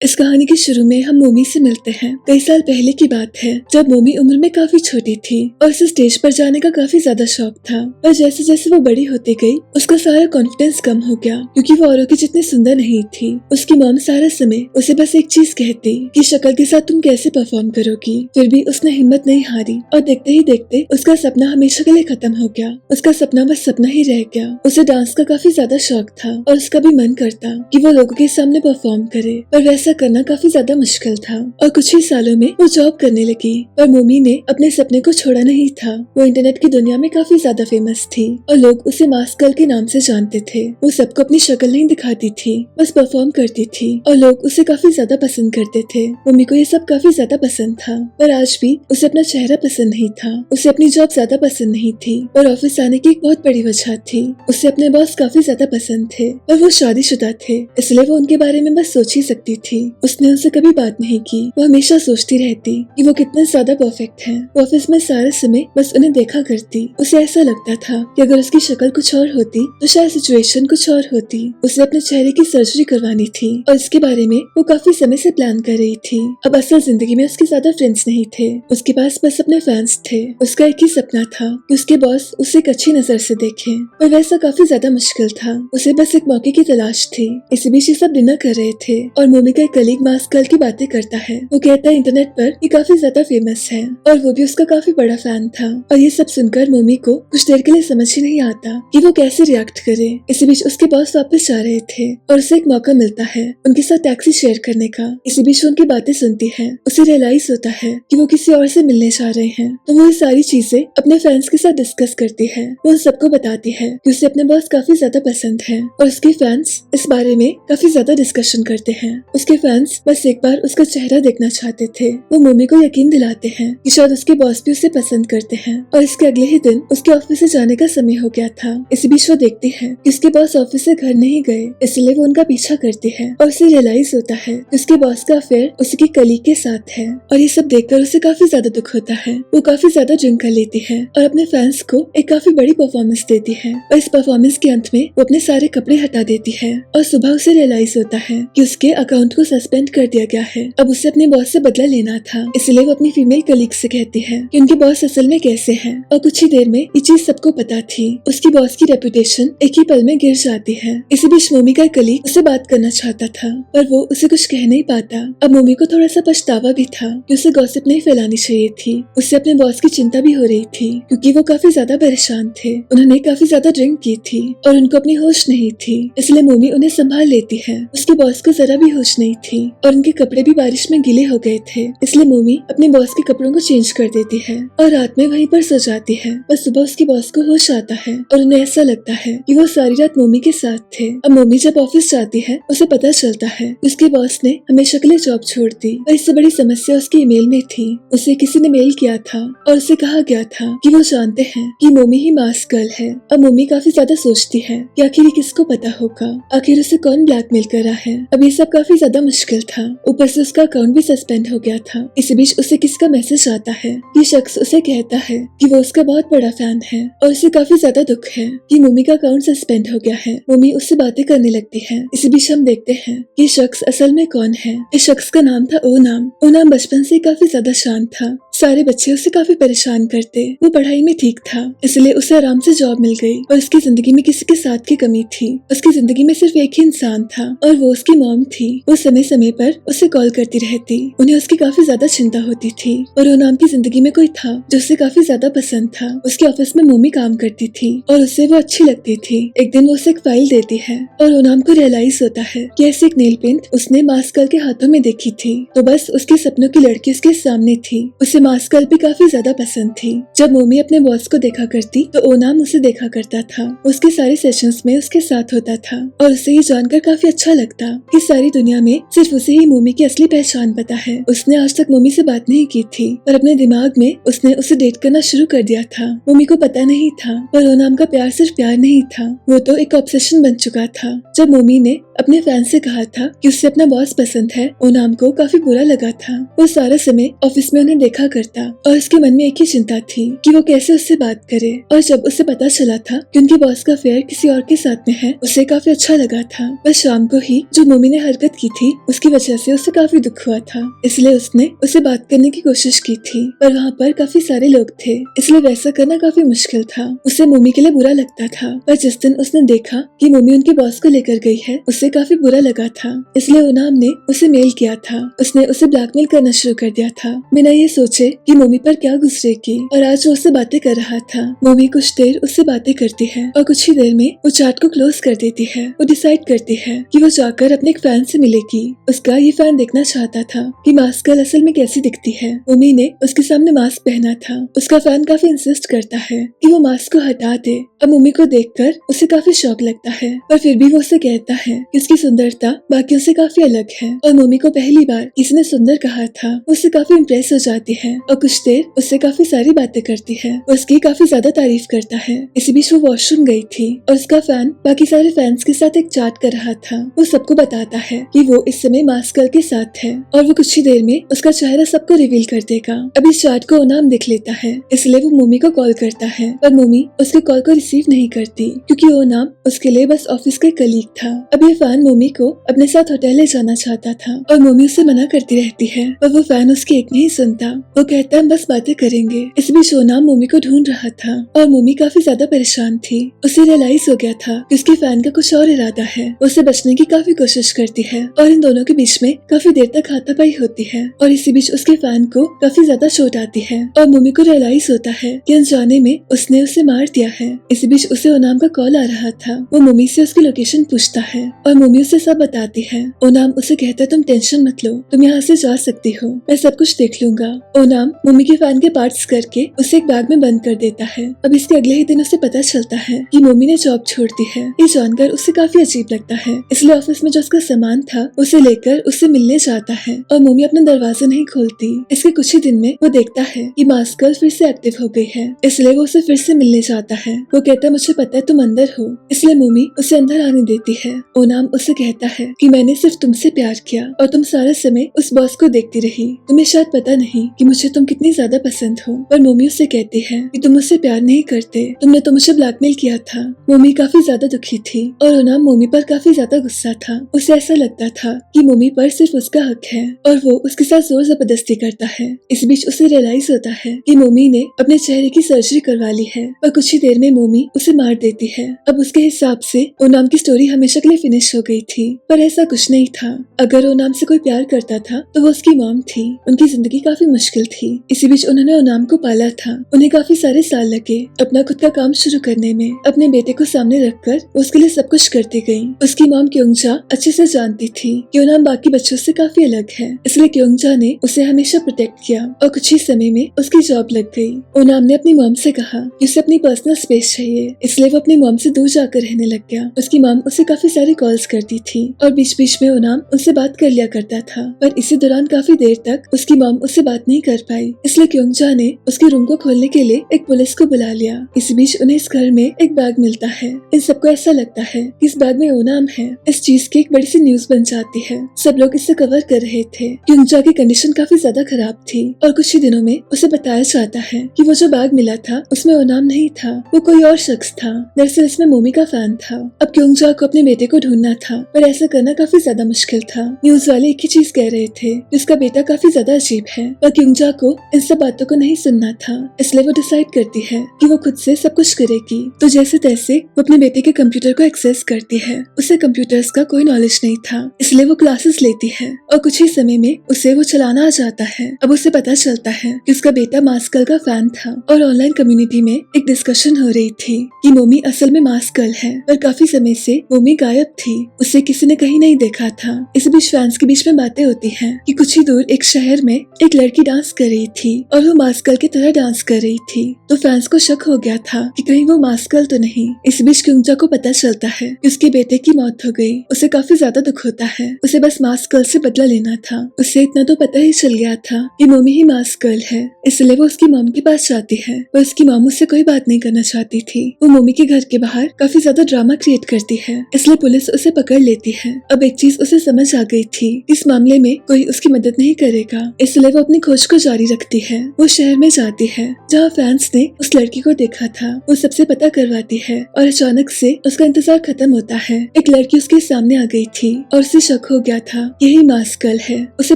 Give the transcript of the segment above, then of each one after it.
इस कहानी के शुरू में हम मोमी से मिलते हैं। कई साल पहले की बात है जब मोमी उम्र में काफी छोटी थी और उसे स्टेज पर जाने का काफी ज्यादा शौक था। पर जैसे जैसे वो बड़ी होती गई उसका सारा कॉन्फिडेंस कम हो गया क्योंकि वो औरों की जितनी सुंदर नहीं थी। उसकी मॉम सारा समय उसे बस एक चीज कहती कि शक्ल के साथ तुम कैसे परफॉर्म करोगी। फिर भी उसने हिम्मत नहीं हारी और देखते ही देखते उसका सपना हमेशा के लिए खत्म हो गया। उसका सपना बस सपना ही रह गया। उसे डांस का काफी ज्यादा शौक था और उसका भी मन करता कि वो लोगों के सामने परफॉर्म करे, पर वैसा करना काफी ज्यादा मुश्किल था। और कुछ ही सालों में वो जॉब करने लगी। पर मोमी ने अपने सपने को छोड़ा नहीं था। वो इंटरनेट की दुनिया में काफी ज्यादा फेमस थी और लोग उसे मास्क गर्ल के नाम से जानते थे। वो सबको अपनी शक्ल नहीं दिखाती थी, बस परफॉर्म करती थी और लोग उसे काफी ज्यादा पसंद करते थे। मोमी को ये सब काफी ज्यादा पसंद था, पर आज भी उसे अपना चेहरा पसंद नहीं था। उसे अपनी जॉब ज्यादा पसंद नहीं थी और ऑफिस आने की एक बहुत बड़ी वजह थी। उसे अपने बॉस काफी ज्यादा पसंद थे पर वो शादीशुदा थे, इसलिए वो उनके बारे में बस सोच ही सकती थी। उसने उनसे कभी बात नहीं की। वो हमेशा सोचती रहती कि वो कितने ज्यादा परफेक्ट हैं। वो ऑफिस में सारे समय बस उन्हें देखा करती। उसे ऐसा लगता था कि अगर उसकी शक्ल कुछ और होती तो शायद सिचुएशन कुछ और होती। उसे अपने चेहरे की सर्जरी करवानी थी और इसके बारे में वो काफी समय से प्लान कर रही थी। अब असल जिंदगी में उसके ज्यादा फ्रेंड्स नहीं थे, उसके पास बस अपने फैंस थे। उसका एक ही सपना था कि उसके बॉस उसे एक अच्छी नजर से देखें, पर वैसा काफी ज्यादा मुश्किल था। उसे बस एक मौके की तलाश थी। इसी बीच ये सब डिनर कर रहे थे और मोमी का एक कलीग मास्क गर्ल की बातें करता है। वो कहता है इंटरनेट पर ये काफी ज्यादा फेमस है और वो भी उसका काफी बड़ा फैन था। और ये सब सुनकर मोमी को कुछ देर के लिए समझ ही नहीं आता कि वो कैसे रिएक्ट करे। इसी बीच उसके बॉस वापस जा रहे थे और उसे एक मौका मिलता है उनके साथ टैक्सी शेयर करने का। इसी बीच वो उनकी बातें सुनती है। उसे रियलाइज होता है कि वो किसी और से मिलने जा रहे हैं, तो वो ये सारी चीजें अपने फैंस के साथ डिस्कस करती है। वो उन सबको बताती है कि उसे अपने बॉस काफी ज्यादा पसंद है और उसके फैंस इस बारे में काफी ज्यादा डिस्कशन करते हैं। उसके फैंस बस एक बार उसका चेहरा देखना चाहते थे। वो मोमी को यकीन दिलाते हैं कि शायद उसके बॉस भी उसे पसंद करते हैं। और इसके अगले ही दिन उसके ऑफिस से जाने का समय हो गया था। इसी बीच वो देखती है कि उसके बॉस ऑफिस से घर नहीं गए, इसलिए वो उनका पीछा करती है और उसे रियलाइज होता है कि उसके बॉस का अफेयर उसकी कलीग के साथ है। और ये सब देखकर उसे काफी ज्यादा दुख होता है। वो काफी ज्यादा ड्रिंक कर लेती है और अपने फैंस को एक काफी बड़ी परफॉर्मेंस देती है। और इस परफॉर्मेंस के अंत में वो अपने सारे कपड़े हटा देती है और सुबह उसे रियलाइज होता है कि उसके अकाउंट को सस्पेंड कर दिया गया है। अब उसे अपने बॉस से बदला लेना था, इसलिए वो अपनी फीमेल कलीग से कहती है कि उनके बॉस असल में कैसे हैं। और कुछ ही देर में ये चीज सबको पता थी। उसकी बॉस की रेपुटेशन एक ही पल में गिर जाती है। इसी बीच मोमी का कलीग उससे बात करना चाहता था, पर वो उसे कुछ कह नहीं पाता। अब मोमी को थोड़ा सा पछतावा भी था कि उसे गॉसिप नहीं फैलानी चाहिए थी। उससे अपने बॉस की चिंता भी हो रही थी क्योंकि वो काफी ज्यादा परेशान थे। उन्होंने काफी ज्यादा ड्रिंक की थी और उनको अपनी होश नहीं थी, इसलिए मोमी उन्हें संभाल लेती है। उसके बॉस को जरा भी होश नहीं थी और उनके कपड़े भी बारिश में गीले हो गए थे, इसलिए मोमी अपने बॉस के कपड़ों को चेंज कर देती है और रात में वहीं पर सो जाती है। बस सुबह उसके बॉस को होश आता है और उन्हें ऐसा लगता है कि वो सारी रात मोमी के साथ थे। अब मोमी जब ऑफिस जाती है उसे पता चलता है उसके बॉस ने हमेशा के लिए जॉब छोड़ दी और इससे बड़ी समस्या उसके ईमेल में थी। उसे किसी ने मेल किया था और उसे कहा गया था कि वो जानते हैं कि मोमी ही मास्क गर्ल है। अब मोमी काफी ज्यादा सोचती है कि आखिर ये किसको पता होगा, आखिर उसे कौन ब्लैकमेल कर रहा है। अब ये सब काफी ज्यादा मुश्किल था, ऊपर से उसका अकाउंट भी सस्पेंड हो गया था। इसी बीच उसे किसका मैसेज आता है। ये शख्स उसे कहता है कि वो उसका बहुत बड़ा फैन है और उसे काफी ज्यादा दुख है कि मोमी का अकाउंट सस्पेंड हो गया है। मोमी उससे बातें करने लगती है। इसी बीच हम देखते हैं ये शख्स असल में कौन है। इस शख्स का नाम था ओनाम। ओनाम बचपन से काफी ज्यादा शांत था। सारे बच्चे उसे काफी परेशान करते। वो पढ़ाई में ठीक था, इसलिए उसे आराम से जॉब मिल गई और उसकी जिंदगी में किसी के साथ की कमी थी। उसकी जिंदगी में सिर्फ एक ही इंसान था और वो उसकी मॉम थी। वो समय समय पर उसे कॉल करती रहती। उन्हें उसकी काफी ज्यादा चिंता होती थी और ओनाम की जिंदगी में कोई था जो उसे काफी ज्यादा पसंद था। उसके ऑफिस में मोमी काम करती थी और उसे वो अच्छी लगती थी। एक दिन वो उसे एक फाइल देती है और ओनाम को रियलाइज होता है कि ऐसी एक नेल पेंट उसने मास्क गर्ल के हाथों में देखी थी, तो बस उसके सपनों की लड़की उसके सामने थी। उसे मास्क गर्ल भी काफी ज्यादा पसंद थी। जब मोमी अपने बॉस को देखा करती तो ओनाम उसे देखा करता था। उसके सारे सेशंस में उसके साथ होता था और उसे ये जानकर काफी अच्छा लगता कि सारी दुनिया में सिर्फ उसे ही मोमी की असली पहचान पता है। उसने आज तक मोमी से बात नहीं की थी, पर अपने दिमाग में उसने उसे डेट करना शुरू कर दिया था। मोमी को पता नहीं था, पर ओनाम का प्यार सिर्फ प्यार नहीं था, वो तो एक ऑब्सेशन बन चुका था। जब मोमी ने अपने फैन से कहा था कि उसे अपना बॉस पसंद है, ओनाम को काफी बुरा लगा था। वो सारा समय ऑफिस में उन्हें देखा करता और उसके मन में एक ही चिंता थी कि वो कैसे उससे बात करे। और जब उसे पता चला था कि उनके बॉस का अफेयर किसी और के साथ में है, उसे काफी अच्छा लगा था। बस शाम को ही जो मोमी ने हरकत की थी उसकी वजह से उसे काफी दुख हुआ था, इसलिए उसने उसे बात करने की कोशिश की थी, पर वहाँ पर काफी सारे लोग थे, इसलिए वैसा करना काफी मुश्किल था। उसे मोमी के लिए बुरा लगता था, पर जिस दिन उसने देखा कि मोमी उनके बॉस को लेकर गई है, उसे काफी बुरा लगा था, इसलिए ओनाम ने उसे मेल किया था। उसने उसे ब्लैकमेल करना शुरू कर दिया था, बिना ये सोचे कि मोमी पर क्या गुजरेगी। और आज वो उससे बातें कर रहा था। मोमी कुछ देर उससे बातें करती है और कुछ ही देर में वो चैट को क्लोज कर देती है। वो डिसाइड करती है कि वो जाकर अपने एक फैन से मिलेगी। उसका ये फैन देखना चाहता था कि मास्कल असल में कैसी दिखती है। मोमी ने उसके सामने मास्क पहना था। उसका फैन काफी इंसिस्ट करता है कि वो मास्क को हटा दे। अब मोमी को देखकर उसे काफी शौक लगता है, पर फिर भी वो उसे कहता है कि उसकी सुंदरता बाकियों से काफी अलग है। और मोमी को पहली बार किसी ने सुंदर कहा था, उससे काफी इम्प्रेस हो जाती है और कुछ देर उससे काफी सारी बातें करती है। उसकी काफी ज्यादा तारीफ करता है। इसी बीच वो वॉशरूम गई थी और उसका फैन बाकी सारे फैंस के साथ एक चैट कर रहा था। वो सबको बताता है कि वो इस समय मास्कल के साथ है और वो कुछ ही देर में उसका चेहरा सबको रिवील कर देगा। अब इस चैट को ओनाम देख लेता है, इसलिए वो मोमी को कॉल करता है, पर मोमी उसके कॉल को रिसीव नहीं करती क्योंकि ओनाम उसके लिए बस ऑफिस का कलीग था। अब ये फैन मोमी को अपने साथ होटल ले जाना चाहता था और मोमी उसे मना करती रहती है, पर वो फैन उसकी एक नहीं सुनता। वो कहता है हम बस बातें करेंगे। इस बीच ओनाम मोमी को ढूंढ रहा था और मोमी काफी ज्यादा परेशान थी। उसे रियलाइज हो गया था कि उसके फैन का कुछ और इरादा है। उसे बचने की काफी कोशिश करती है और इन दोनों के बीच में काफी देर तक हाथापाई होती है और इसी बीच उसके फैन को काफी ज्यादा चोट आती है और मोमी को रियलाइज होता है कि अनजाने में उसने उसे मार दिया है। इसी बीच उसे ओनाम का कॉल आ रहा था। वो मोमी से उसकी लोकेशन पूछता है और मोमी उसे सब बताती है। ओनाम उसे कहता है तुम टेंशन मत लो, तुम यहाँ से जा सकती हो, मैं सब कुछ देख लूंगा। ओनाम मोमी के फैन के पार्ट्स करके उसे एक बैग में बंद कर देता है। अब इसके अगले ही दिन उसे पता चलता है कि मोमी ने जॉब छोड़ दी है। ये जानकर उसे काफी अजीब लगता है, इसलिए ऑफिस में जो उसका सामान था उसे लेकर उससे मिलने जाता है और मोमी अपना दरवाजा नहीं खोलती। इसके कुछ ही दिन में वो देखता है कि मास्कल फिर से एक्टिव हो गई है, इसलिए वो उसे फिर से मिलने जाता है। वो कहता है मुझे पता है तुम अंदर हो, इसलिए मोमी उसे अंदर आने देती है। ओनाम उसे कहता है कि मैंने सिर्फ तुमसे प्यार किया और तुम सारा समय उस बॉस को देखती रही। तुम्हें शायद पता नहीं कि मुझे तुम कितनी ज्यादा पसंद हो। पर मोमी उसे कहती है कि तुम मुझसे प्यार नहीं करते, तुमने तो मुझे ब्लैकमेल किया था। मोमी काफी ज्यादा दुखी थी और ओनाम मोमी पर काफी ज्यादा गुस्सा था। उसे ऐसा लगता था कि मोमी पर सिर्फ उसका हक है और वो उसके साथ जोर जबरदस्ती करता है। इस बीच उसे रियलाइज होता है कि मोमी ने अपने चेहरे की सर्जरी करवा ली है और कुछ ही देर में मोमी उसे मार देती है। अब उसके हिसाब से ओनाम की स्टोरी हमेशा के लिए फिनिश हो गई थी, पर ऐसा कुछ नहीं था। अगर ओनाम से कोई प्यार करता था तो वो उसकी मॉम थी। उनकी जिंदगी काफी मुश्किल थी। इसी बीच उन्होंने ओनाम को पाला था। उन्हें काफी सारे साल लगे अपना खुद का काम शुरू करने में। अपने बेटे को सामने रखकर उसके लिए सब कुछ करती गई। उसकी मॉम क्योंगजा अच्छे से जानती थी कि ओनाम बाकी बच्चों से काफी अलग है, इसलिए क्योंगजा ने उसे हमेशा प्रोटेक्ट किया और कुछ ही समय में उसकी जॉब लग गई। ओनाम ने अपनी मॉम से कहा कि उसे अपनी पर्सनल स्पेस चाहिए, इसलिए वो अपनी मॉम से दूर जाकर रहने लग गया। उसकी मॉम उसे काफी सारी कॉल्स करती थी और बीच बीच में ओनाम उससे बात कर लिया करता था, पर इसी दौरान काफी देर तक उसकी मॉम उससे बात नहीं कर पाई, इसलिए क्योंगजा ने उसके रूम को खोलने के लिए एक पुलिस को बुला लिया। इस बीच उन्हें इस घर में एक बैग मिलता है। इन सबको ऐसा लगता है कि इस बैग में ओनाम है। इस चीज की एक बड़ी सी न्यूज बन जाती है। सब लोग इसे कवर कर रहे थे। क्योंगजा की कंडीशन काफी ज्यादा खराब थी और कुछ ही दिनों में उसे बताया जाता है कि वो जो बैग मिला था उसमें ओनाम नहीं था, वो कोई और शख्स था। दरअसल इसमें मोमी का फैन था। अब क्योंगजा को अपने बेटे को ढूंढना था, पर ऐसा करना काफी ज्यादा मुश्किल था। न्यूज वाले एक ही चीज कह रहे थे, जिसका बेटा काफी ज्यादा अजीब है, पर क्योंगजा को इन सब बातों को नहीं सुनना था, इसलिए वो डिसाइड करती है कि वो खुद से सब कुछ करेगी। तो जैसे तैसे वो अपने बेटे के कंप्यूटर को एक्सेस करती है। उसे कंप्यूटर्स का कोई नॉलेज नहीं था, इसलिए वो क्लासेस लेती है और कुछ ही समय में उसे वो चलाना आ जाता है। अब उसे पता चलता है कि उसका बेटा मास्कल का फैन था और ऑनलाइन कम्युनिटी में एक डिस्कशन हो रही थी कि मोमी असल में मास्कल है, पर काफी समय से मोमी गायब थी, उसे किसी ने कहीं नहीं देखा था। इस बीच फैंस के बीच में बातें होती हैं कि कुछ ही दूर एक शहर में एक लड़की डांस कर रही थी और वो मास्कल की तरह डांस कर रही थी। तो फैंस को शक हो गया था कि कहीं वो मास्कल तो नहीं। इस बीच क्योंगजा को पता चलता है कि उसके बेटे की मौत हो गई। उसे काफी ज्यादा दुख होता है। उसे बस मास्कल से बदला लेना था। उसे इतना तो पता ही चल गया था कि मोमी ही मास्कल है, इसलिए वो उसकी मॉम के पास जाती है। पर उसकी मॉम उससे कोई बात नहीं करना चाहती थी। वो मोमी के घर के बाहर काफी ज्यादा ड्रामा क्रिएट करती है, इसलिए पुलिस उसे उसे पकड़ लेती है। अब एक चीज उसे समझ आ गई थी, इस मामले में कोई उसकी मदद नहीं करेगा, इसलिए वो अपनी खोज को जारी रखती है। वो शहर में जाती है जहाँ फ्रांस ने उस लड़की को देखा था। वो सबसे पता करवाती है और अचानक से उसका इंतजार खत्म होता है। एक लड़की उसके सामने आ गई थी और उसे शक हो गया था यही मास्क गर्ल है। उसे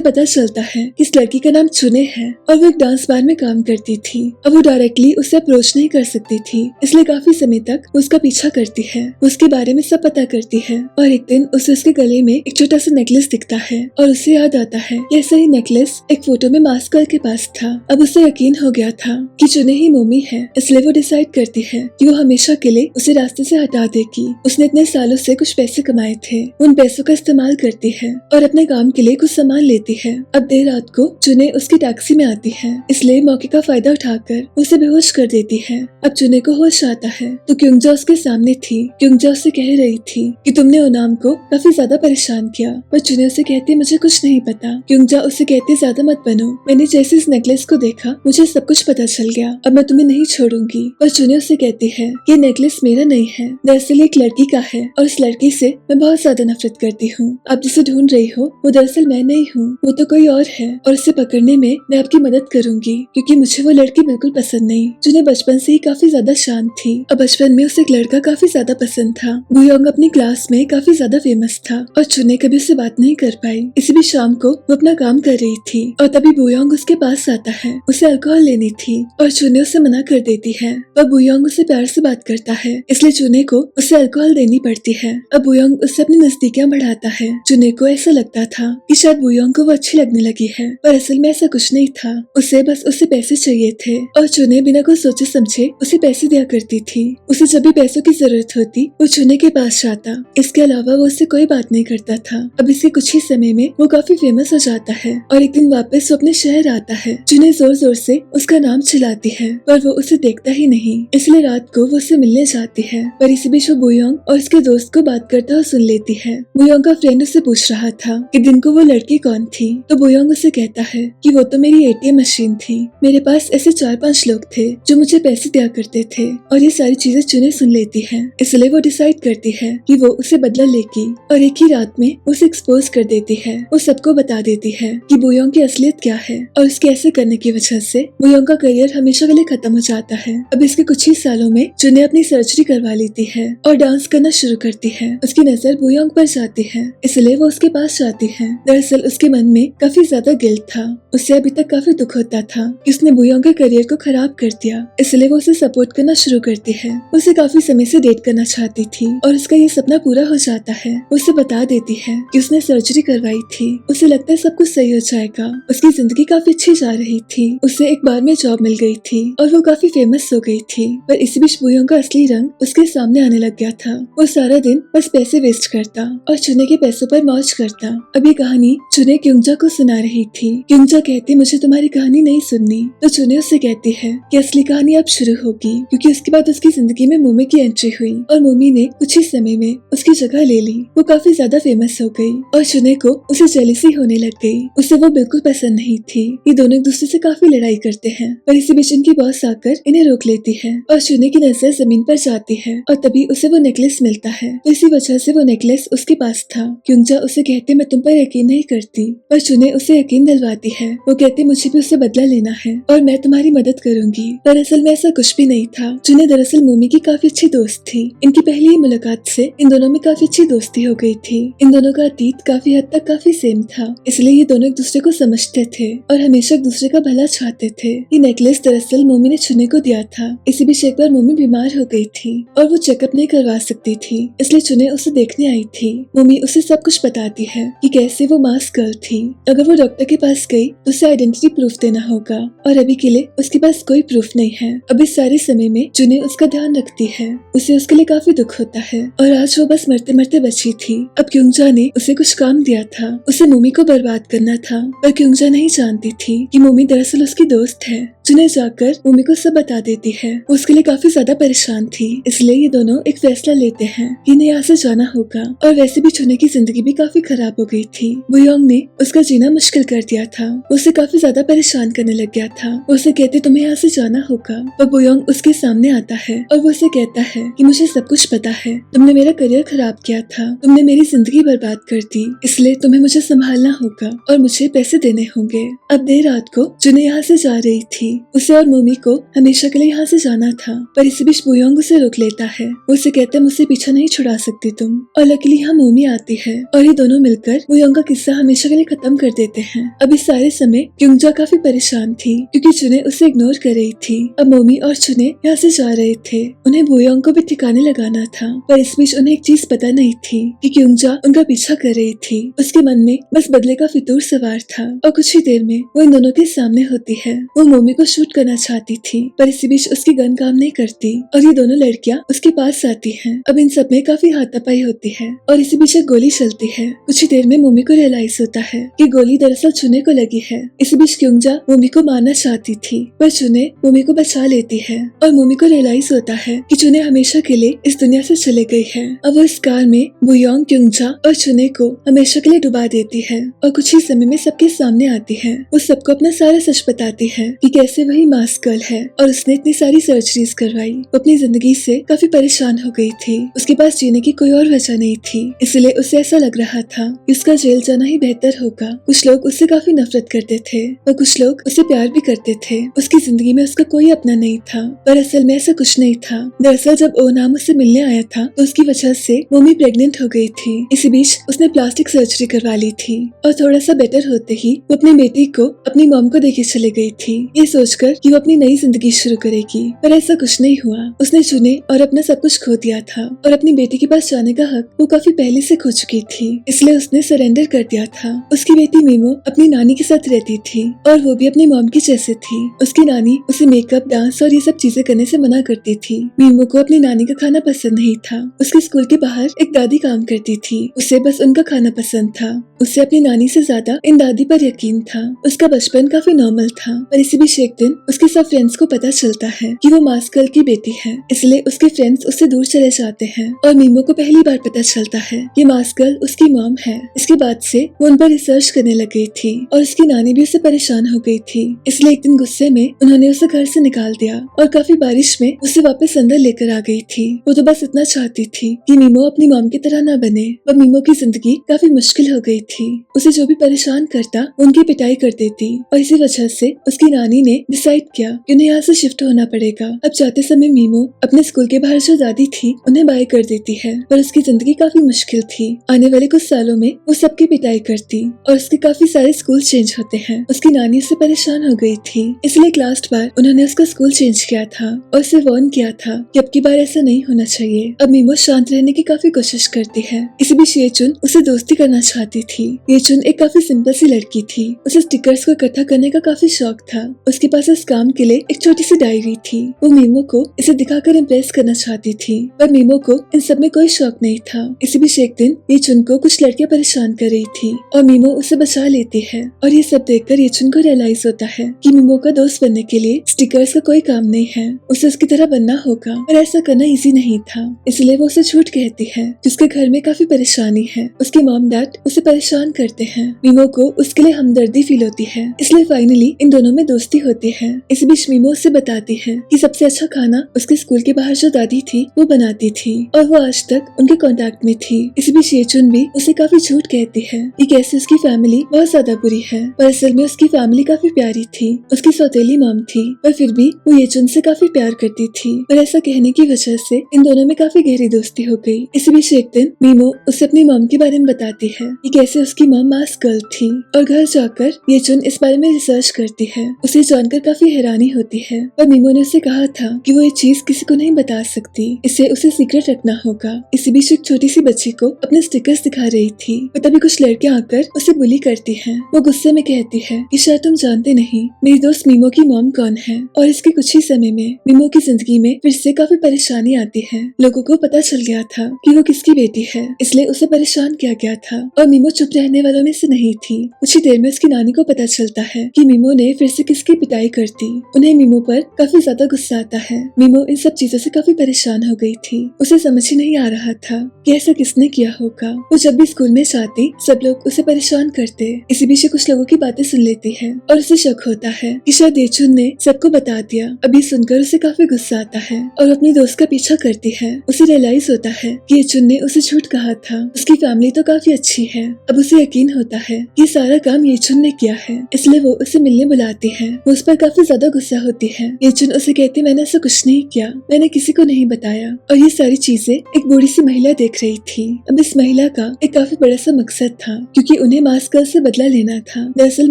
पता चलता है कि इस लड़की का नाम चुने है और वो एक डांस बार में काम करती थी। अब वो डायरेक्टली उसे अप्रोच नहीं कर सकती थी, इसलिए काफी समय तक वो उसका पीछा करती है, उसके बारे में सब पता करती है। और एक दिन उसे उसके गले में एक छोटा सा नेकलेस दिखता है और उसे याद आता है ये सही नेकलेस एक फोटो में मास्क गर्ल के पास था। अब उसे यकीन हो गया था कि चुने ही मोमी है, इसलिए वो डिसाइड करती है कि वो हमेशा के लिए उसे रास्ते से हटा देगी। उसने इतने सालों से कुछ पैसे कमाए थे, उन पैसों का इस्तेमाल करती है और अपने काम के लिए कुछ सामान लेती है। अब देर रात को चुने उसकी टैक्सी में आती है, इसलिए मौके का फायदा उठाकर उसे बेहोश कर देती है। अब चुने को होश आता है तो क्योंजा उसके सामने थी। क्योंजा उसे कह रही थी कि तुमने ओनाम को काफी ज्यादा परेशान किया, पर चुने उसे कहती मुझे कुछ नहीं पता। क्योंजा उसे कहती ज्यादा मत बनो, मैंने जैसे इस नेकलेस को देखा मुझे सब कुछ पता चल गया, अब मैं तुम्हें नहीं छोड़ूंगी। पर चुने उसे कहती है ये नेकलेस मेरा नहीं है, दरअसल एक लड़की का है और इस लड़की से मैं बहुत ज्यादा नफरत करती हूँ। आप जिसे ढूंढ रही हो वो दरअसल मैं नहीं हूँ, वो तो कोई और है और इसे पकड़ने में मैं आपकी मदद करूंगी क्योंकि मुझे वो लड़की बिल्कुल पसंद नहीं। चुने बचपन से ही काफी ज्यादा शांत थी और बचपन में उसे एक लड़का काफी ज्यादा पसंद था। बुयोंग अपनी क्लास में काफी ज्यादा फेमस था और चुने कभी उससे बात नहीं कर पाई। इसी भी शाम को वो अपना काम कर रही थी और तभी बुयोंग उसके पास आता है। उसे अल्कोहल लेनी थी और चुने उसे मना कर देती है, पर बुयोंग उसे प्यार से बात करता है, इसलिए चुने को उसे अल्कोहल देनी पड़ती है। अब बुयोंग उससे अपनी नजदीकियां बढ़ाता है। चुने को ऐसा लगता था कि शायद बुयोंग को वो अच्छी लगने लगी है, पर असल में ऐसा कुछ नहीं था। उसे बस उससे पैसे चाहिए थे और चुने बिना कुछ सोचे समझे उसे पैसे दिया करती थी। उसे जब भी पैसों की जरूरत होती वो चुने के पास जाता, इसके अलावा वो उससे कोई बात नहीं करता था। अब इसके कुछ ही समय में वो काफी फेमस हो जाता है और एक दिन वापस वो अपने शहर आता है। चुने जोर जोर से उसका नाम चिल्लाती है पर वो उसे देखता ही नहीं, इसलिए रात को वो उससे मिलने जाती है। पर इसी बीच वो बुयोंग और उसके दोस्त को बात करता हुआ सुन लेती है। बुयोंग का फ्रेंड उससे पूछ रहा था कि दिन को वो लड़की कौन थी, तो बुयोंग उसे कहता है कि वो तो मेरी एटीएम मशीन थी, मेरे पास ऐसे 4-5 लोग थे जो मुझे पैसे दिया करते थे। और ये सारी चीजें चुने सुन लेती है, इसलिए वो डिसाइड करती है कि वो उसे बदला लेगी और एक ही रात में उसे एक्सपोज कर देती है। वो सबको बता देती है कि बुयोंग की असलियत क्या है और उसके ऐसे करने की वजह से बुयोंग का करियर हमेशा के लिए खत्म हो जाता है। अब इसके कुछ ही सालों में चुने अपनी सर्जरी करवा लेती है और डांस करना शुरू करती है। उसकी नजर बुयोंग पर जाती है, इसलिए वो उसके पास जाती है। दरअसल उसके मन में काफी ज्यादा गिल्ट था, उससे अभी तक काफी दुख होता था कि उसने बुयोंग के करियर को खराब कर दिया, इसलिए वो उसे सपोर्ट करना शुरू करती है। उसे काफी समय से डेट करना चाहती थी और उसका ये सपना पूरा हो जाता है। उसे बता देती है कि उसने सर्जरी करवाई थी, उसे लगता है सब कुछ सही हो जाएगा। उसकी जिंदगी काफी अच्छी जा रही थी, उसे एक बार में जॉब मिल गई थी और वो काफी फेमस हो गई थी। पर इसी बीच बुयोंग का असली रंग उसके सामने आने लग गया था। वो सारा दिन बस पैसे वेस्ट करता और चुने के पैसों पर मौज करता। अब ये कहानी चुने क्योंजा को सुना रही थी। क्योंजा कहती मुझे तुम्हारी कहानी नहीं सुननी, तो चुने उससे कहती है कि असली कहानी अब शुरू होगी, क्योंकि उसके बाद उसकी जिंदगी में मोमी की एंट्री हुई और मोमी ने कुछ ही समय में उसकी जगह ले ली। वो काफी ज्यादा फेमस हो गई और चुने को उसे जेलसी होने लग गई। उसे वो बिल्कुल पसंद नहीं थी। ये दोनों एक दूसरे से काफी लड़ाई करते हैं, पर इसी बीच इनकी बॉस आकर इन्हें रोक लेती है और चुने की नजर जमीन पर जाती है और तभी उसे वो नेकलेस मिलता है। तो इसी वजह से वो नेकलेस उसके पास था। क्योंजा उसे कहते मैं तुम पर यकीन नहीं करती, पर चुने उसे यकीन दिलवाती है। वो कहती मुझे भी उससे बदला लेना है और मैं तुम्हारी मदद करूंगी। पर असल में ऐसा कुछ भी नहीं था। चुने दरअसल मोमी की काफी अच्छी दोस्त थी। इनकी पहली ही मुलाकात से इन दोनों में काफी अच्छी दोस्ती हो गई थी। इन दोनों का अतीत काफी हद तक काफी सेम था, इसलिए ये दोनों एक दूसरे को समझते थे और हमेशा एक दूसरे का भला चाहते थे। ये नेकलेस दरअसल मोमी ने चुने को दिया था। इसी बीच एक बार मोमी बीमार हो गई थी और वो चेकअप नहीं करवा सकती थी, इसलिए चुने उसे देखने आई थी। मोमी उसे सब कुछ बताती है कि कैसे वो मास्क गर्ल थी। अगर वो डॉक्टर के पास गई तो उसे आइडेंटिटी प्रूफ देना होगा और अभी के लिए उसके पास कोई प्रूफ नहीं है। अब इस सारे समय में चुने उसका ध्यान रखती है। उसे उसके लिए काफी दुख होता है और आज वो बस मरते मरते बची थी। अब क्योंजा ने उसे कुछ काम दिया था, उसे मोमी को बर्बाद करना था, पर क्योंजा नहीं जानती थी कि मोमी दरअसल उसकी दोस्त है। जुने जाकर मोमी को सब बता देती है। वो उसके लिए काफी ज्यादा परेशान थी, इसलिए ये दोनों एक फैसला लेते हैं कि इन्हें यहाँ से जाना होगा। और वैसे भी जुने की जिंदगी भी काफी खराब हो गई थी। बुयोंग ने उसका जीना मुश्किल कर दिया था, उसे काफी ज्यादा परेशान करने लग गया था। वो उसे कहते तुम्हें यहाँ से जाना होगा, पर बुयोंग उसके सामने आता है और वो उसे कहता है कि मुझे सब कुछ पता है, तुमने मेरा करियर खराब किया था, तुमने मेरी जिंदगी बर्बाद कर दी, इसलिए तुम्हें मुझे संभालना होगा और मुझे पैसे देने होंगे। अब देर रात को जुने यहाँ से जा रही थी, उसे और मोमी को हमेशा के लिए यहाँ से जाना था, पर इसी बीच बुयोंग उसे रोक लेता है। वो उसे कहता है मुझसे पीछा नहीं छुड़ा सकती तुम। और लकीली यहाँ मोमी आती है और ये दोनों मिलकर बुयोंग का किस्सा हमेशा के लिए खत्म कर देते हैं। अब इस सारे समय क्योंजा काफी परेशान थी क्योंकि जुने उसे इग्नोर कर रही थी। अब मोमी और जुने यहाँ से जा रहे थे, उन्हें बुयोंग को भी ठिकाने लगाना था, पर इस बीच उन्हें एक चीज पता नहीं थी कि क्योंजा उनका पीछा कर रही थी। उसके मन में बस बदले का फितूर सवार था और कुछ ही देर में वो इन दोनों के सामने होती है। वो मोमी को शूट करना चाहती थी, पर इसी बीच उसकी गन काम नहीं करती और ये दोनों लड़कियां उसके पास आती हैं। अब इन सब में काफी हाथापाई होती है और इसी बीच एक गोली चलती है। कुछ ही देर में मोमी को रियलाइज होता है कि गोली दरअसल चुने को लगी है। इसी बीच क्योंजा मोमी को मारना चाहती थी, पर चुने मोमी को बचा लेती है और मोमी को रियलाइज होता है कि चुने हमेशा के लिए इस दुनिया से चले गई है। अब वो इस कार में बुयोंग, क्योंजा और चुने को हमेशा के लिए डुबा देती है और कुछ ही समय में सबके सामने आती है। वो सबको अपना सारा सच बताती है कि कैसे वही मास्क गर्ल है और उसने इतनी सारी सर्जरीज करवाई। वो अपनी जिंदगी से काफी परेशान हो गई थी, उसके पास जीने की कोई और वजह नहीं थी, इसलिए उसे ऐसा लग रहा था कि उसका जेल जाना ही बेहतर होगा। कुछ लोग उससे काफी नफरत करते थे और कुछ लोग उसे प्यार भी करते थे। उसकी जिंदगी में उसका कोई अपना नहीं था, पर असल में ऐसा कुछ नहीं था। दरअसल जब ओनाम उससे मिलने आया था तो उसकी वजह से मोमी प्रेग्नेंट हो गई थी। इसी बीच उसने प्लास्टिक सर्जरी करवा ली थी और थोड़ा सा बेटर होते ही वो अपनी बेटी को अपनी मॉम को देके चले गई थी, ये सोचकर कि वो अपनी नई जिंदगी शुरू करेगी। पर ऐसा कुछ नहीं हुआ। उसने चुने और अपना सब कुछ खो दिया था और अपनी बेटी के पास जाने का हक वो काफी पहले से खो चुकी थी, इसलिए उसने सरेंडर कर दिया था। उसकी बेटी मीमो अपनी नानी के साथ रहती थी और वो भी अपनी मॉम की जैसे थी। उसकी नानी उसे मेकअप, डांस और ये सब चीजें करने से मना करती थी। मीमो को अपनी नानी का खाना पसंद नहीं था। उसके स्कूल के बाहर एक दादी काम करती थी, उसे बस उनका खाना पसंद था। उसे अपनी नानी से ज्यादा इन दादी पर यकीन था। उसका बचपन काफी नॉर्मल था, पर इसी बीच एक दिन उसके सब फ्रेंड्स को पता चलता है कि वो मास्क गर्ल की बेटी है, इसलिए उसके फ्रेंड्स उससे दूर चले जाते हैं और मीमो को पहली बार पता चलता है कि मास्क गर्ल उसकी मॉम है। इसके बाद से वो उन पर रिसर्च करने लग गई थी और उसकी नानी भी उससे परेशान हो गई थी, इसलिए एक दिन गुस्से में उन्होंने उसे घर से निकाल दिया और काफी बारिश में उसे वापस अंदर लेकर आ गई थी। वो तो बस इतना चाहती थी कि मीमो अपनी मॉम की तरह न बने, पर मीमो की जिंदगी काफी मुश्किल हो गई थी। उसे जो भी परेशान करता उनकी पिटाई कर देती और इसी वजह से उसकी नानी ने डिसाइड किया कि उन्हें यहाँ से शिफ्ट होना पड़ेगा। अब जाते समय मीमो अपने स्कूल के बाहर जो दादी थी उन्हें बाय कर देती है, पर उसकी जिंदगी काफी मुश्किल थी। आने वाले कुछ सालों में वो सबकी पिटाई करती और उसके काफी सारे स्कूल चेंज होते हैं। उसकी नानी उससे परेशान हो गई थी, इसलिए लास्ट बार उन्होंने उसका स्कूल चेंज किया था और उसे वार्न किया था कि अब की बार ऐसा नहीं होना चाहिए। अब मीमो शांत रहने की काफी कोशिश करती है। इसी बीच येचुन उसे दोस्ती करना चाहती थी। येचुन एक काफी सिंपल सी लड़की थी, उसे स्टिकर्स को इकट्ठा करने का काफी शौक था। उसके पास इस काम के लिए एक छोटी सी डायरी थी। वो मीमो को इसे दिखाकर इम्प्रेस करना चाहती थी, पर मीमो को इन सब में कोई शौक नहीं था। इसी बीच एक दिन येचुन को कुछ लड़कियां परेशान कर रही थी और मीमो उसे बचा लेती है और ये सब देखकर येचुन को रियलाइज होता है कि मीमो का दोस्त बनने के लिए स्टिकर्स का कोई काम नहीं है, उसे उसकी तरह बनना होगा, पर ऐसा करना इजी नहीं था, इसलिए वो उसे झूठ कहती है। जिसके घर में काफी परेशानी है, उसके मॉम डैड उसे परेशान करते हैं। मीमो को उसके लिए हमदर्दी फील होती है, इसलिए फाइनली इन दोनों में दोस्ती होती है। इस बीच मीमो उसे बताती है कि सबसे अच्छा खाना उसके स्कूल के बाहर जो दादी थी वो बनाती थी और वो आज तक उनके कांटेक्ट में थी। इस बीच येचुन भी उसे काफी झूठ कहती है कि कैसे उसकी फैमिली बहुत ज्यादा बुरी है, पर असल में उसकी फैमिली काफी प्यारी थी। उसकी सौतेली मॉम थी, पर फिर भी वो येचुन से काफी प्यार करती थी, पर ऐसा कहने की वजह से इन दोनों में काफी गहरी दोस्ती हो गई। इसी बीच एक दिन मीमो उसे अपनी मॉम के बारे में बताती है कि कैसे उसकी मॉम मास्क गर्ल थी और घर जाकर येचुन इस बारे में रिसर्च करती है। उसे जानकर काफी हैरानी होती है, पर मीमो ने उसे कहा था कि वो ये चीज किसी को नहीं बता सकती, इसे उसे सीक्रेट रखना होगा। इसी बीच एक छोटी सी बच्ची को अपने स्टिकर्स दिखा रही थी, तभी कुछ लड़कियां आकर उसे बुली करती हैं। वो गुस्से में कहती है कि शायद तुम जानते नहीं मेरी दोस्त मीमो की मॉम कौन है, और इसके कुछ ही समय में मीमो की जिंदगी में फिर से काफी परेशानी आती है। लोगों को पता चल गया था कि वो किसकी बेटी है, इसलिए उसे परेशान किया गया था और मीमो चुप रहने वालों में से नहीं थी। कुछ ही देर में उसकी नानी को पता चलता है कि मीमो ने फिर से किसकी पिटाई कर दी। उन्हें मीमो पर काफी ज्यादा गुस्सा आता है। मीमो इन सब चीजों से काफी परेशान हो गई थी। उसे समझ ही नहीं आ रहा था कि ऐसा किसने किया होगा। वो जब भी स्कूल में जाती सब लोग उसे परेशान करते। इसी बीच कुछ लोगों की बातें सुन लेती है और उसे शक होता है कि शायद येचुन ने सबको बता दिया। अभी सुनकर उसे काफी गुस्सा आता है और अपनी दोस्त का पीछा करती है। उसे रियलाइज होता है कि येचुन ने उसे झूठ कहा था। उसकी फैमिली तो काफी अच्छी है। अब उसे यकीन होता है कि सारा काम येचुन ने किया है, इसलिए वो उसे मिलने बुलाती है। वो उस पर काफी ज्यादा गुस्सा होती है। येचुन उसे कहती मैंने ऐसा कुछ नहीं किया, मैंने किसी को नहीं बताया। और ये सारी चीजें एक बूढ़ी सी महिला देख रही थी। अब इस महिला का एक काफी बड़ा सा मकसद था, क्योंकि उन्हें मास्क गर्ल से बदला लेना था। दरअसल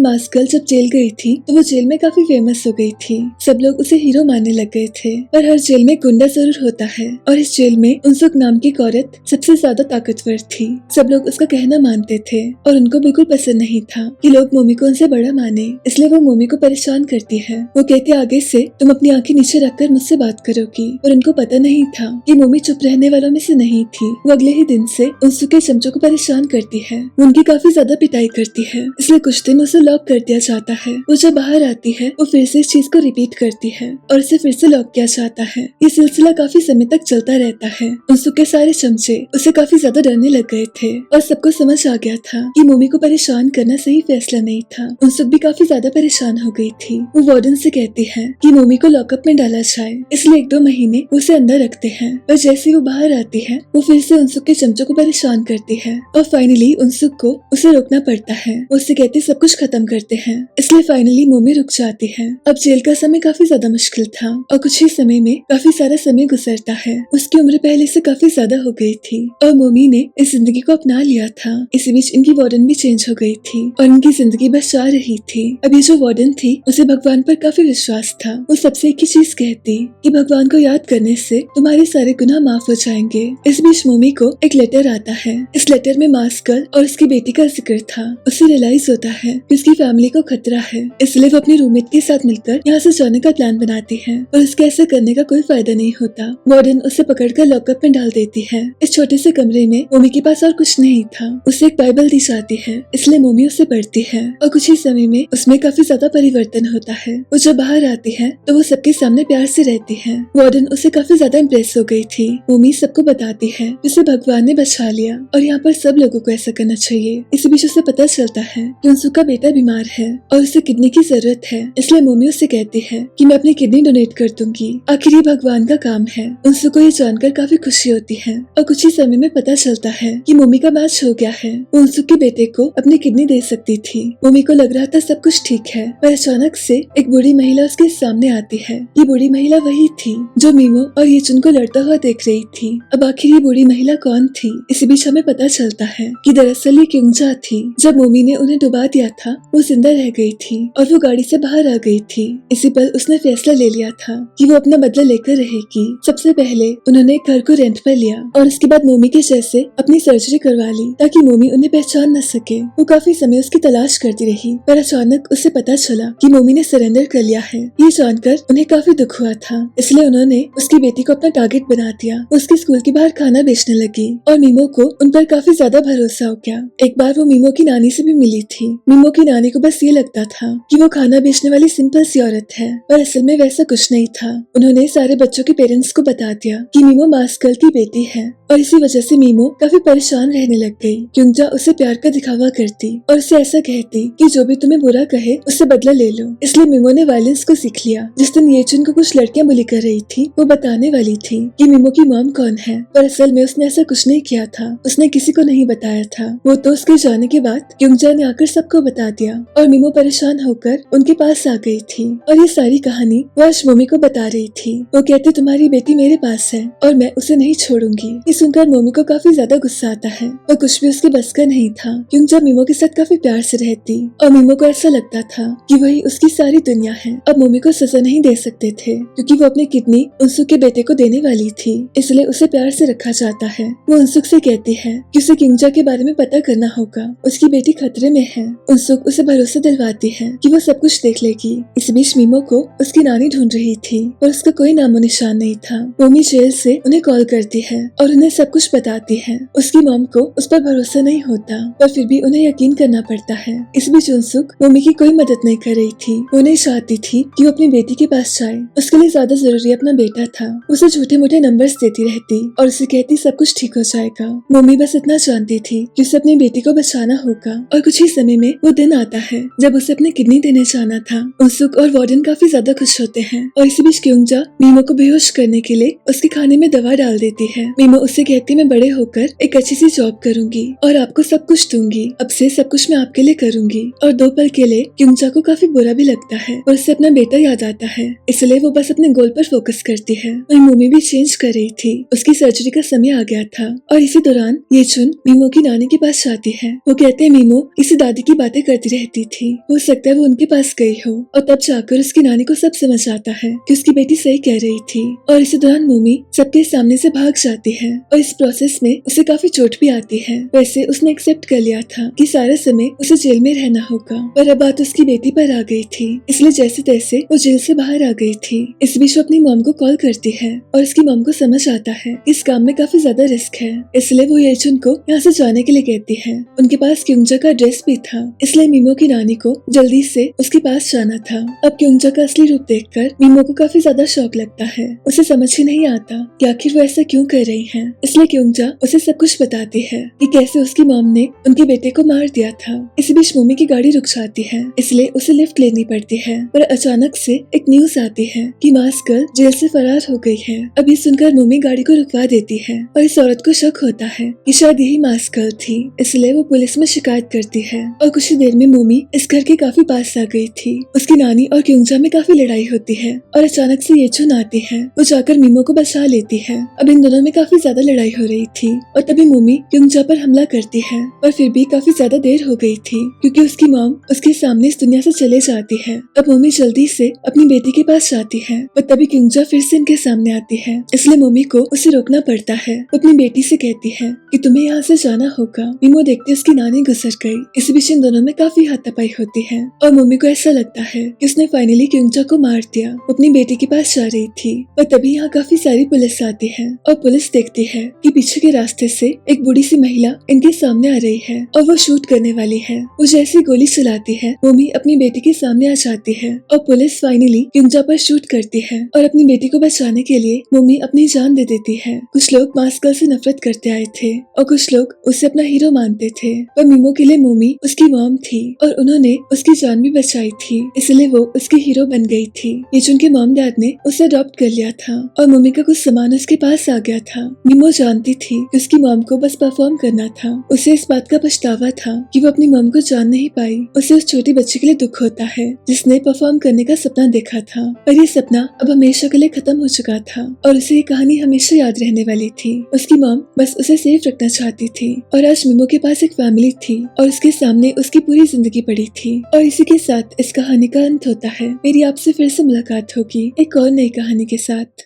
मास्क गर्ल जब जेल गई थी तो वो जेल में काफी फेमस हो गई थी। सब लोग उसे हीरो मानने लग गए थे। पर हर जेल में गुंडा जरूर होता है और इस जेल में उनसुक नाम की एक औरत सबसे ज्यादा ताकतवर थी। सब लोग उसका कहना मानते थे और उनको बिल्कुल पसंद नहीं था कि लोग मोमी को उनसे बड़ा माने। इसलिए वो मोमी को परेशान करती है। वो कहती आगे से तुम अपनी आंखें नीचे रखकर मुझसे बात करोगी। और उनको पता नहीं था कि मोमी चुप रहने वालों में से नहीं थी। वो अगले ही दिन से उनसुक के चमचों को परेशान करती है। वो उनकी काफी ज्यादा पिटाई करती है, इसलिए कुछ दिन उसे लॉक कर दिया जाता है। वो जब बाहर आती है वो फिर से इस चीज को रिपीट करती है और उसे फिर से लॉक किया जाता है। ये सिलसिला काफी समय तक चलता रहता है। उनसुक के सारे चमचे उसे काफी ज्यादा डरने लग गए थे और सबको समझ आ गया था कि मोमी को परेशान करना सही फैसला नहीं था। उनसुक भी काफी ज्यादा परेशान हो गई थी। वो वार्डन से कहती है कि मोमी को लॉकअप में डाला जाए, इसलिए 1-2 महीने उसे अंदर रखते हैं। पर जैसे वो बाहर आती है वो फिर से उनसुक के चमचों को परेशान करती है और फाइनली उनसुक को उसे रोकना पड़ता है। वो उससे कहती सब कुछ खत्म करते हैं, इसलिए फाइनली मोमी रुक जाती है। अब जेल का समय काफी ज्यादा मुश्किल था और कुछ ही समय में काफी सारा समय गुजरता है। उसकी उम्र पहले से काफी ज्यादा हो गई थी और मोमी ने इस जिंदगी को अपना लिया था। इसी बीच इनकी वार्डन भी चेंज हो गई थी और इनकी जिंदगी बस जा रही थी। अब ये जो वार्डन थी उसे भगवान पर काफी विश्वास था। वो सबसे एक ही चीज कहती कि भगवान को याद करने से तुम्हारे सारे गुनाह माफ हो जाएंगे। इस बीच मोमी को एक लेटर आता है। इस लेटर में मास्क गर्ल और उसकी बेटी का जिक्र था। उसे रियलाइज होता है कि उसकी फैमिली को खतरा है, इसलिए वो अपनी रूममेट के साथ मिलकर यहाँ से जाने का प्लान बनाती है। और उसके ऐसे करने का कोई फायदा नहीं होता। वार्डन उसे पकड़कर लॉकअप में डाल देती है। इस छोटे से कमरे में मोमी के पास और कुछ नहीं था। उसे एक बाइबल दी जाती है, इसलिए मोमी उसे पढ़ती है और कुछ ही समय में उसमें काफी ज्यादा परिवर्तन होता है। वो जब बाहर आती है तो वो सबके सामने प्यार से रहती है। वार्डन उसे काफी ज्यादा इम्प्रेस हो गई थी। मोमी सबको बताती है उसे भगवान ने बचा लिया और यहाँ पर सब लोगों को ऐसा करना चाहिए। इसी बीच उसे पता चलता है कि उनसुक का बेटा बीमार है और उसे किडनी की जरूरत है, इसलिए मोमी उसे कहती है कि मैं अपनी किडनी डोनेट कर दूंगी। आखिर ये भगवान का काम है। उनसुक को ये जानकर काफी खुशी होती है और कुछ ही समय में पता चलता है कि मोमी का मैच हो गया है। वो उनसुक के बेटे को अपनी किडनी दे सकती थी। मोमी को लग रहा था सब कुछ ठीक है, पर अचानक से एक बूढ़ी महिला उसके सामने आती है। ये बूढ़ी महिला वही थी जो मीमो और येचुन को लड़ता हुआ देख रही थी। अब आखिर ये बूढ़ी महिला कौन थी? इसी बीच हमें पता चलता है कि दरअसल ये क्योंजा थी। जब मोमी ने उन्हें डुबा दिया था वो जिंदा रह गई थी और वो गाड़ी से बाहर आ गई थी। इसी पर उसने फैसला ले लिया था कि वो अपना बदला लेकर रहेगी। सबसे पहले उन्होंने एक घर को रेंट पर लिया और उसके बाद मोमी के जैसे अपनी सर्जरी करवा ली ताकि मोमी उन्हें पहचान न सके। वो काफी समय उसकी तलाश करती रही, पर अचानक उसे पता चला कि मोमी ने सरेंडर कर लिया है। ये जानकर उन्हें काफी दुख हुआ था, इसलिए उन्होंने उसकी बेटी को अपना टारगेट बना दिया। उसके स्कूल के बाहर खाना बेचने लगी और मीमो को उन पर काफी ज्यादा भरोसा हो गया। एक बार वो मीमो की नानी से भी मिली थी। मीमो की नानी को बस ये लगता था कि वो खाना बेचने वाली सिंपल सी औरत है, पर असल में वैसा कुछ नहीं था। उन्होंने सारे बच्चों के पेरेंट्स को बता दिया कि मीमो मास्क गर्ल की बेटी है और इसी वजह से मीमो काफी परेशान रहने लग गई। क्योंजा उसे प्यार का दिखावा करती और उसे ऐसा कहती कि जो भी तुम्हें बुरा कहे उससे बदला ले लो। इसलिए मीमो ने वायलेंस को सीख लिया। जिस दिन येचुन को कुछ लड़कियां बुली कर रही थी वो बताने वाली थी कि मीमो की मॉम कौन है, पर असल में उसने ऐसा कुछ नहीं किया था। उसने किसी को नहीं बताया था। वो तो उसके जाने के बाद क्योंजा ने आकर सबको बता दिया और मीमो परेशान होकर उनके पास आ गई थी और ये सारी कहानी वो आज मोमी को बता रही थी। वो कहती तुम्हारी बेटी मेरे पास है और मैं उसे नहीं छोड़ूंगी। ये सुनकर मोमी को काफी ज्यादा गुस्सा आता है और कुछ भी उसके बस का नहीं था। क्योंजा मीमो के साथ काफी प्यार से रहती और मीमो को ऐसा लगता था कि वही उसकी सारी दुनिया है। अब मोमी को सजा नहीं दे सकते थे क्योंकि वो अपनी किडनी उनसुक के बेटे को देने वाली थी, इसलिए उसे प्यार से रखा जाता है। वो उनसुक से कहती है कि उसे क्योंजा के बारे में पता करना होगा, उसकी बेटी खतरे में है। उनसुक उसे भरोसा दिलवाती है कि वो सब कुछ देख लेगी। इस बीच मीमो को उसकी नानी ढूंढ रही थी पर उसका कोई नामो निशान नहीं था। मोमी जेल से उन्हें कॉल करती है और उन्हें सब कुछ बताती है। उसकी मॉम को उस पर भरोसा नहीं होता होता, पर फिर भी उन्हें यकीन करना पड़ता है। इस बीच उनसुक मोमी की कोई मदद नहीं कर रही थी। वो नहीं चाहती थी कि वो अपनी बेटी के पास जाए। उसके लिए ज्यादा जरूरी अपना बेटा था। उसे झूठे मूठे नंबर्स देती रहती और उसे कहती सब कुछ ठीक हो जाएगा। मोमी बस इतना जानती थी कि उसे अपनी बेटी को बचाना होगा। और कुछ ही समय में वो दिन आता है जब उसे अपनी किडनी देने जाना था। उनसुक और वार्डन काफी ज्यादा खुश होते हैं और इसी बीच क्योंजा मीमो को बेहोश करने के लिए उसके खाने में दवा डाल देती है। मीमो उससे कहती मैं बड़े होकर एक अच्छी सी जॉब करूंगी और आपको सब कुछ दूंगी। अब से सब कुछ मैं आपके लिए करूंगी। और 2 पल के लिए क्योंजा को काफी बुरा भी लगता है और उससे अपना बेटा याद आता है, इसलिए वो बस अपने गोल पर फोकस करती है। वही मोमी भी चेंज कर रही थी। उसकी सर्जरी का समय आ गया था और इसी दौरान ये चुन मीमो की नानी के पास जाती है। वो कहते हैं मीमो किसी दादी की बातें करती रहती थी, हो सकता है वो उनके पास गई हो। और तब जाकर उसकी नानी को सब समझ आता है कि उसकी बेटी सही कह रही थी। और इसी दौरान मोमी सबके सामने से भाग जाती है और इस प्रोसेस में उसे काफी चोट भी आती है। वैसे उसने एक्सेप्ट कर लिया था कि सारा समय उसे जेल में रहना होगा, पर अब बात उसकी बेटी पर आ गई थी, इसलिए जैसे तैसे वो जेल से बाहर आ गई थी। इस बीच वो अपनी मॉम को कॉल करती है और उसकी मॉम को समझ आता है इस काम में काफी ज्यादा रिस्क है, इसलिए वो येचुन को यहाँ से जाने के लिए कहती है। उनके पास क्योंजा का ड्रेस भी था, इसलिए मीमो की नानी को जल्दी से उसके पास जाना था। अब क्योंजा का असली रूप देखकर मीमो को काफी ज्यादा शौक लगता है। उसे समझ ही नहीं आता कि आखिर वो ऐसा क्यों कर रही है, इसलिए क्योंजा उसे सब कुछ बताती है कि कैसे उसकी मॉम ने उनके बेटे को मार दिया था। इस बीच मोमी की गाड़ी रुक जाती है, इसलिए उसे लिफ्ट लेनी पड़ती है। पर अचानक से एक न्यूज आती है कि मास्क गर्ल जेल से फरार हो गई है। अब ये सुनकर मोमी गाड़ी को रुकवा देती है और इस औरत को शक होता है कि शायद यही मास्क गर्ल थी, इसलिए वो पुलिस में शिकायत करती है। और कुछ ही देर में मोमी इस घर के काफी पास आ गई थी। उसकी नानी और क्योंजा में काफी लड़ाई होती है और अचानक से येचुन आती है। वो जाकर मीमो को बचा लेती है। अब इन दोनों में काफी ज्यादा लड़ाई हो रही थी और तभी मोमी क्योंजा पर हमला करती है, पर फिर भी काफी ज्यादा देर हो गई थी क्योंकि उसकी मॉम उसके सामने इस दुनिया से चले जाती है। अब मोमी जल्दी से अपनी बेटी के पास जाती है, पर तभी क्योंजा फिर से इनके सामने आती है, इसलिए मोमी को उसे रोकना पड़ता है। वो अपनी बेटी से कहती है कि तुम्हें यहाँ से जाना होगा। मीमो देखते उसकी नानी गुजर गई। इस बीच इन दोनों में काफी हाथापाई होती है और मोमी को ऐसा लगता है कि उसने फाइनली क्योंजा को मार दिया। वो अपनी बेटी के पास जा रही थी, पर तभी यहाँ काफी सारी पुलिस आती है और पुलिस देखती है कि पीछे के रास्ते से एक बूढ़ी सी महिला इनके सामने आ रही है और वो शूट करने वाली है। वो जैसी गोली चलाती है, मोमी अपनी बेटी के सामने आ जाती है और पुलिस फाइनली क्योंजा पर शूट करती है और अपनी बेटी को बचाने के लिए मोमी अपनी जान दे देती है। कुछ लोग मास्क गर्ल से नफरत करते आए थे और कुछ लोग उसे अपना हीरो मानते थे, पर मीमो के लिए मोमी उसकी मॉम थी और उन्होंने उसकी जान भी बचाई थी, इसलिए वो उसकी हीरो बन गई थी। येचुन के मॉम डैड ने उसे अडॉप्ट कर लिया था और मोमी का कुछ सामान उसके पास आ गया था। मीमो जानती थी कि उसकी मॉम को बस परफॉर्म करना था। उसे इस बात का पछतावा था कि वो अपनी मॉम को जान नहीं पाई। उसे उस छोटी बच्ची के लिए दुख होता है जिसने परफॉर्म करने का सपना देखा था, पर ये सपना अब हमेशा के लिए खत्म हो चुका था और उसे ये कहानी हमेशा याद रहने वाली थी। उसकी मॉम बस उसे सेफ रखना चाहती थी और आज मीमो के पास एक फैमिली थी और उसके सामने उसकी पूरी जिंदगी पड़ी थी। और इसी के साथ इस कहानी का अंत होता है। मेरी आपसे फिर से मुलाकात होगी एक और नई कहानी के साथ।